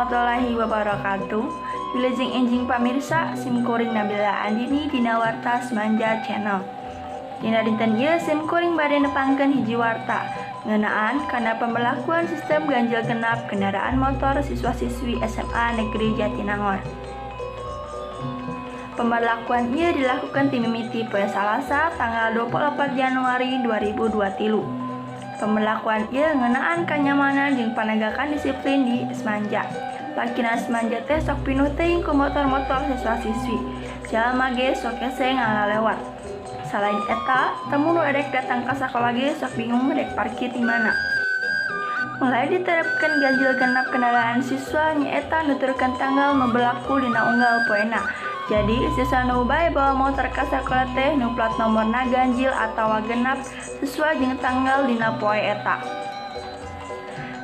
warahmatullahi wabarakatuh. Wilujeng enjing pamirsa simkuring Nabila Andini dina warta Semanja channel. Dina dinten ieu simkuring bade nepangkeun hiji warta ngeunaan kana pemberlakuan sistem ganjil genap kendaraan motor siswa-siswi SMA Negeri Jatinangor. Pemberlakuan ieu dilakukan ti mimiti poe Salasa tanggal 24 Januari 2023. Pemberlakuan ieu ngeunaan kanyamanan jeung panegakan disiplin di Semanja. Lakina Semanja teh sok pinuh teuing ku motor-motor siswa-siswi. Jalma ge sok hese ngalalewat. Selain eta, temu nu edek datang ka sakola ge sok bingung rek parkir di mana. Mulai diterapkeun ganjil genap kendaraan siswa nyaeta nuturkeun tanggal nu berlaku dina unggal poena. Jadi, siswa nu bae bawa motor ka sakola teh nu plat nomorna ganjil atawa genap sesuai jeung tanggal dina poe eta.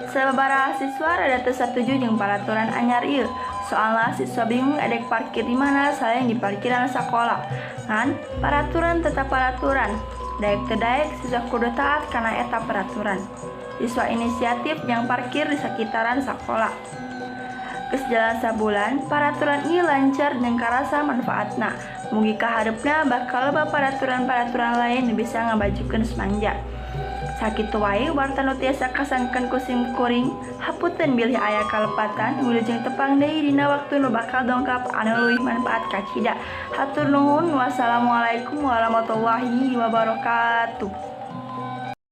Sababaraha siswa rada teu satuju jeung peraturan anyar ieu. Soalna siswa bingung edek parkir di mana selain di parkiran sakola. Ngan peraturan tetap peraturan. Daek teu daek siswa kudu taat kana eta peraturan. Siswa inisiatif yang parkir di sekitaran sakola. Geus jalan sabulan, peraturan ieu lancar jeung karasa manfaatna. Mugi kaharepna bakal loba peraturan-peraturan lain nu bisa ngabajukeun Semanja. Sakitu wae warta nu tiasa kasangkeun ku simkuring, hapunten bilih aya kalepatan wilujeng tepang deui dina waktu nu bakal dongkap anu leuwih manfaat ka cida. Hatur nuhun. Wassalamualaikum warahmatullahi wabarakatuh.